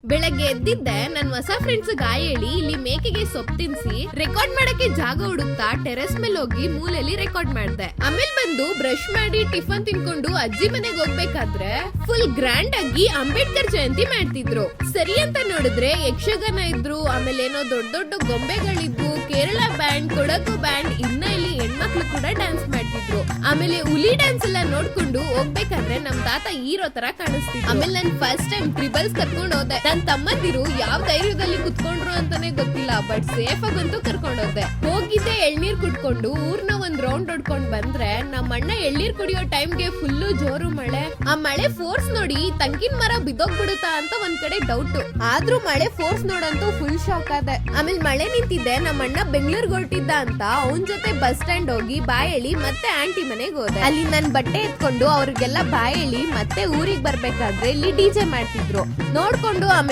ಬೆಳಗ್ಗೆ ಎದ್ದಿದ್ದೆ ನನ್ ಹೊಸ ಫ್ರೆಂಡ್ಸ್ ಗಾಯ ಹೇಳಿ ಇಲ್ಲಿ ಮೇಕೆಗೆ ಸೊಪ್ಪು ತಿನ್ಸಿ ರೆಕಾರ್ಡ್ ಮಾಡಕ್ಕೆ ಜಾಗ ಹುಡುಕ್ತಾ ಟೆರೆಸ್ ಮೇಲೆ ಹೋಗಿ ಮೂಲೆಯಲ್ಲಿ ರೆಕಾರ್ಡ್ ಮಾಡ್ದೆ. ಆಮೇಲೆ ಬಂದು ಬ್ರಷ್ ಮಾಡಿ ಟಿಫನ್ ತಿನ್ಕೊಂಡು ಅಜ್ಜಿ ಮನೆಗೆ ಹೋಗ್ಬೇಕಾದ್ರೆ ಫುಲ್ ಗ್ರ್ಯಾಂಡ್ ಆಗಿ ಅಂಬೇಡ್ಕರ್ ಜಯಂತಿ ಮಾಡ್ತಿದ್ರು. ಸರಿ ಅಂತ ನೋಡಿದ್ರೆ ಯಕ್ಷಗಾನ ಇದ್ರು, ಆಮೇಲೆ ಏನೋ ದೊಡ್ಡ ದೊಡ್ಡ ಗೊಂಬೆಗಳಿದ್ವು, ಕೇರಳ ಬ್ಯಾಂಡ್, ಕೊಡಗು ಬ್ಯಾಂಡ್, ಇನ್ನ ಇಲ್ಲಿ ಹೆಣ್ಮಕ್ಳು ಕೂಡ ಡ್ಯಾನ್ಸ್ ಮಾಡ್ತಿದ್ರು. ಆಮೇಲೆ ಹುಲಿ ಡ್ಯಾನ್ಸ್ ಎಲ್ಲ ನೋಡ್ಕೊಂಡು ಹೋಗ್ಬೇಕಾದ್ರೆ ನಮ್ ತಾತ ಹೀರೋ ತರ ಕಾಣಿಸ್ತಿದ್ರು. ಆಮೇಲೆ ನನ್ ಫಸ್ಟ್ ಟೈಮ್ ಟ್ರಿಬಲ್ಸ್ ಕರ್ಕೊಂಡು ಹೋದೆ. ನನ್ ತಮ್ಮಂದಿರು ಯಾವ ಧೈರ್ಯದಲ್ಲಿ ಕುತ್ಕೊಂಡ್ರು ಅಂತಾನೆ ಗೊತ್ತಿಲ್ಲ, ಬಟ್ ಸೇಫ್ ಆಗಂತೂ ಕರ್ಕೊಂಡು ಹೋದೆ. ಹೋಗಿದ್ದೆ ಎಳ್ನೀರ್ ಕುಟ್ಕೊಂಡು ಊರ್ನ ಒಂದ್ ರೌಂಡ್ ಹೊಡ್ಕೊಂಡ್ ಬಂದ್ರೆ ನಮ್ಮ ಅಣ್ಣ ಎಳ್ನೀರ್ ಕುಡಿಯೋ ಟೈಮ್ಗೆ ಫುಲ್ಲು ಜೋರು ಮಳೆ. ಆ ಮಳೆ ಫೋರ್ಸ್ ನೋಡಿ ತಂಗಿನ ಮರ ಬಿದ್ದೋಗ್ಬಿಡುತ್ತಾ ಅಂತ ಒಂದ್ ಕಡೆ ಡೌಟ್. ಆದ್ರೂ ಮಳೆ ಫೋರ್ಸ್ ನೋಡಂತೂ ಫುಲ್ ಶಾಕ್ ಆದೆ. ಆಮೇಲೆ ಮಳೆ ನಿಂತಿದ್ದೆ, ನಮ್ಮ ಅಣ್ಣ ಬೆಂಗಳೂರಿಗೆ ಹೊರಟಿದ್ದ ಅಂತ ಅವನ್ ಜೊತೆ ಬಸ್ ಸ್ಟ್ಯಾಂಡ್ ಹೋಗಿ ಬಾಯ್ ಹೇಳಿ ಮತ್ತೆ ಆಂಟಿ ಮನೆಗೆ ಹೋದೆ. ಅಲ್ಲಿ ನನ್ ಬಟ್ಟೆ ಎತ್ಕೊಂಡು ಅವ್ರಿಗೆಲ್ಲ ಬಾಯ್ ಹೇಳಿ ಮತ್ತೆ ಊರಿಗೆ ಬರ್ಬೇಕಾದ್ರೆ ಇಲ್ಲಿ ಡಿಜೆ ಮಾಡ್ತಿದ್ರು ನೋಡ್ಕೊಂಡು ಆಮೇಲೆ